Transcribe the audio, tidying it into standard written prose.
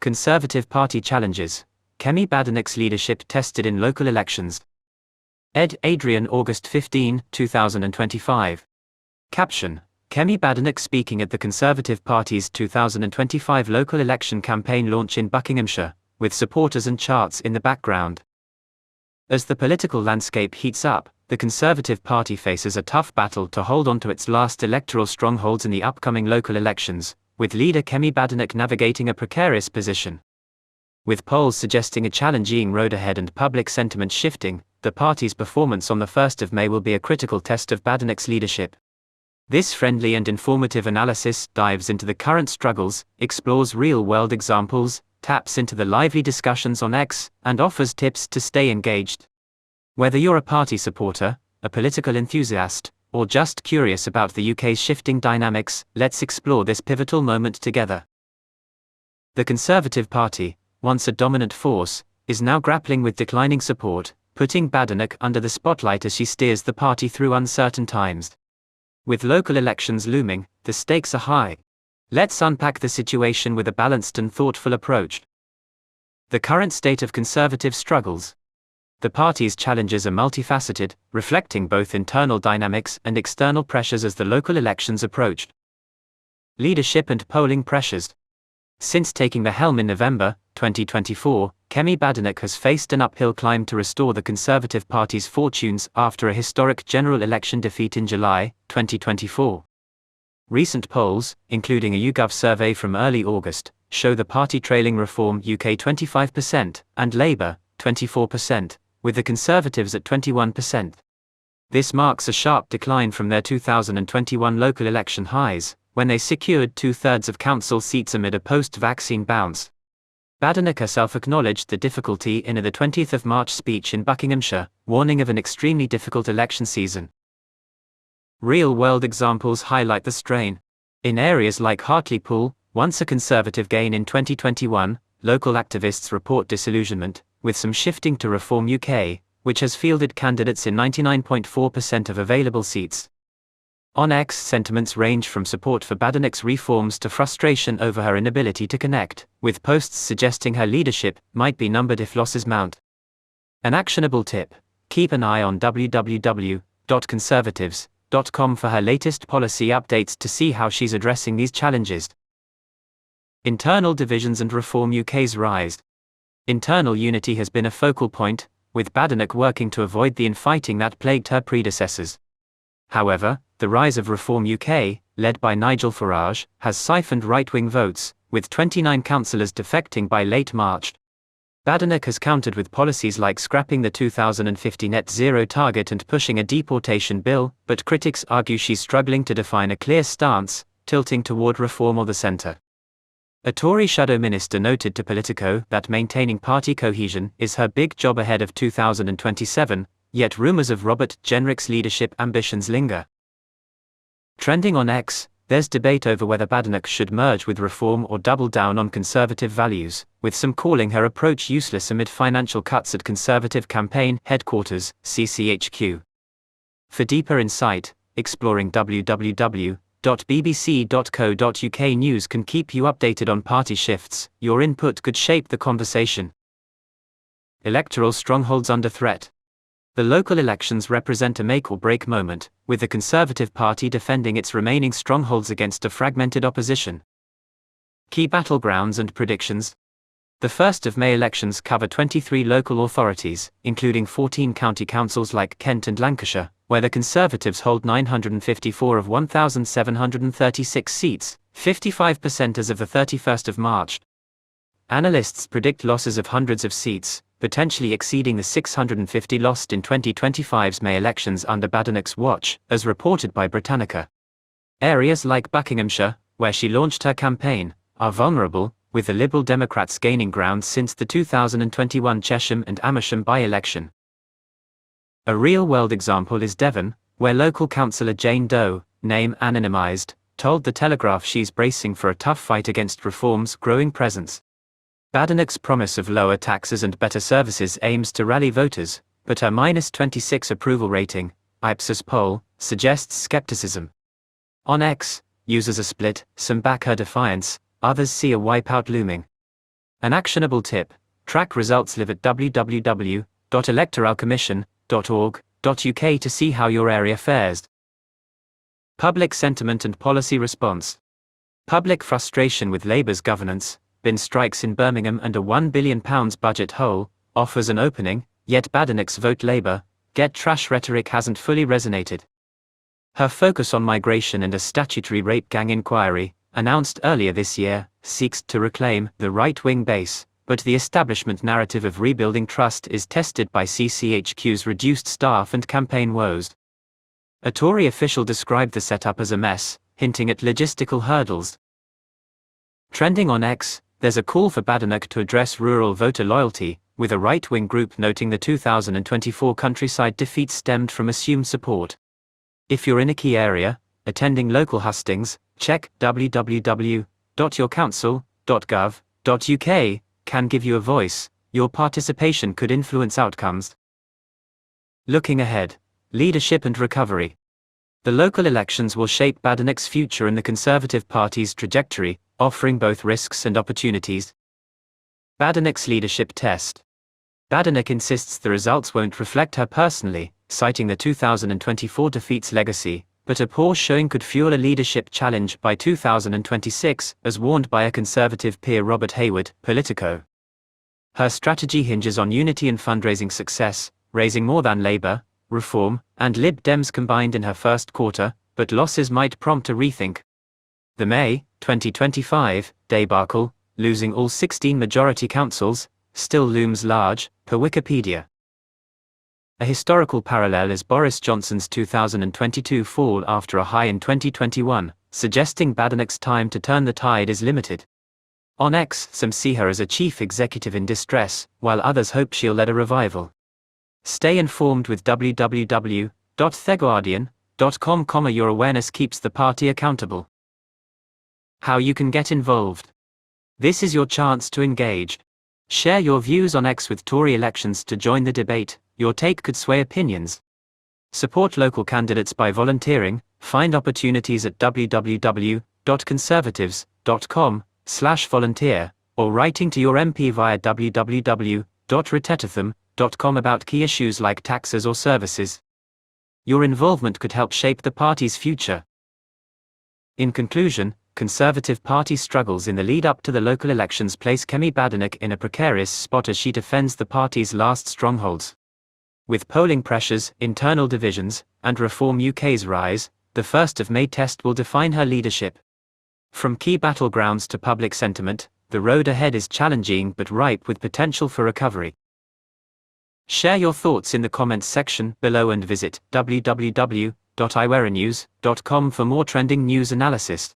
Conservative Party challenges. Kemi Badenoch's leadership tested in local elections. Ed. Adrian, August 15, 2025. Caption: Kemi Badenoch speaking at the Conservative Party's 2025 local election campaign launch in Buckinghamshire, with supporters and charts in the background. As the political landscape heats up, the Conservative Party faces a tough battle to hold on to its last electoral strongholds in the upcoming local elections, with leader Kemi Badenoch navigating a precarious position. With polls suggesting a challenging road ahead and public sentiment shifting, the party's performance on the 1st of May will be a critical test of Badenoch's leadership. This friendly and informative analysis dives into the current struggles, explores real-world examples, taps into the lively discussions on X, and offers tips to stay engaged. Whether you're a party supporter, a political enthusiast, or just curious about the UK's shifting dynamics, let's explore this pivotal moment together. The Conservative Party, once a dominant force, is now grappling with declining support, putting Badenoch under the spotlight as she steers the party through uncertain times. With local elections looming, the stakes are high. Let's unpack the situation with a balanced and thoughtful approach. The current state of Conservative struggles. The party's challenges are multifaceted, reflecting both internal dynamics and external pressures as the local elections approach. Leadership and polling pressures. Since taking the helm in November 2024, Kemi Badenoch has faced an uphill climb to restore the Conservative Party's fortunes after a historic general election defeat in July 2024. Recent polls, including a YouGov survey from early August, show the party trailing Reform UK 25% and Labour 24%, with the Conservatives at 21%. This marks a sharp decline from their 2021 local election highs, when they secured 2/3 of council seats amid a post-vaccine bounce. Badenoch herself acknowledged the difficulty in a 20th of March speech in Buckinghamshire, warning of an extremely difficult election season. Real-world examples highlight the strain. In areas like Hartlepool, once a Conservative gain in 2021, local activists report disillusionment, with some shifting to Reform UK, which has fielded candidates in 99.4% of available seats. On X, sentiments range from support for Badenoch's reforms to frustration over her inability to connect, with posts suggesting her leadership might be numbered if losses mount. An actionable tip: keep an eye on www.conservatives.com for her latest policy updates to see how she's addressing these challenges. Internal divisions and Reform UK's rise. Internal unity has been a focal point, with Badenoch working to avoid the infighting that plagued her predecessors. However, the rise of Reform UK, led by Nigel Farage, has siphoned right-wing votes, with 29 councillors defecting by late March. Badenoch has countered with policies like scrapping the 2050 net zero target and pushing a deportation bill, but critics argue she's struggling to define a clear stance, tilting toward reform or the centre. A Tory shadow minister noted to Politico that maintaining party cohesion is her big job ahead of 2027, yet rumours of Robert Jenrick's leadership ambitions linger. Trending on X, there's debate over whether Badenoch should merge with Reform or double down on Conservative values, with some calling her approach useless amid financial cuts at Conservative campaign headquarters, CCHQ. For deeper insight, exploring www.bbc.co.uk news can keep you updated on party shifts. Your input could shape the conversation. Electoral strongholds under threat. The local elections represent a make-or-break moment, with the Conservative Party defending its remaining strongholds against a fragmented opposition. Key battlegrounds and predictions. The 1st of May elections cover 23 local authorities, including 14 county councils like Kent and Lancashire, where the Conservatives hold 954 of 1,736 seats, 55% as of the 31st of March. Analysts predict losses of hundreds of seats, potentially exceeding the 650 lost in 2025's May elections under Badenoch's watch, as reported by Britannica. Areas like Buckinghamshire, where she launched her campaign, are vulnerable, with the Liberal Democrats gaining ground since the 2021 Chesham and Amersham by-election. A real-world example is Devon, where local councillor Jane Doe, name anonymised, told The Telegraph she's bracing for a tough fight against Reform's growing presence. Badenoch's promise of lower taxes and better services aims to rally voters, but her -26 approval rating, Ipsos poll, suggests skepticism. On X, users are split, some back her defiance, others see a wipeout looming. An actionable tip: track results live at www.electoralcommission.org.uk to see how your area fares. Public sentiment and policy response. Public frustration with Labour's governance, bin strikes in Birmingham and a £1 billion budget hole, offers an opening, yet Badenoch's vote Labour, get trash rhetoric hasn't fully resonated. Her focus on migration and a statutory rape gang inquiry, announced earlier this year, seeks to reclaim the right-wing base, but the establishment narrative of rebuilding trust is tested by CCHQ's reduced staff and campaign woes. A Tory official described the setup as a mess, hinting at logistical hurdles. Trending on X, there's a call for Badenoch to address rural voter loyalty, with a right-wing group noting the 2024 countryside defeat stemmed from assumed support. If you're in a key area, attending local hustings, check www.yourcouncil.gov.uk can give you a voice. Your participation could influence outcomes. Looking ahead, leadership and recovery. The local elections will shape Badenoch's future and the Conservative Party's trajectory, offering both risks and opportunities. Badenoch's leadership test. Badenoch insists the results won't reflect her personally, citing the 2024 defeat's legacy, but a poor showing could fuel a leadership challenge by 2026, as warned by a Conservative peer Robert Hayward, Politico. Her strategy hinges on unity and fundraising success, raising more than Labour, Reform, and Lib Dems combined in her first quarter, but losses might prompt a rethink. The May 2025 debacle, losing all 16 majority councils, still looms large, per Wikipedia. A historical parallel is Boris Johnson's 2022 fall after a high in 2021, suggesting Badenoch's time to turn the tide is limited. On X, some see her as a chief executive in distress, while others hope she'll lead a revival. Stay informed with www.theguardian.com. Your awareness keeps the party accountable. How you can get involved. This is your chance to engage. Share your views on X with Tory elections to join the debate. Your take could sway opinions. Support local candidates by volunteering. Find opportunities at www.conservatives.com/volunteer, or writing to your MP via www.retetatham.com about key issues like taxes or services. Your involvement could help shape the party's future. In conclusion, Conservative Party struggles in the lead-up to the local elections place Kemi Badenoch in a precarious spot as she defends the party's last strongholds. With polling pressures, internal divisions, and Reform UK's rise, the 1st of May test will define her leadership. From key battlegrounds to public sentiment, the road ahead is challenging but ripe with potential for recovery. Share your thoughts in the comments section below and visit www.iwearanews.com for more trending news analysis.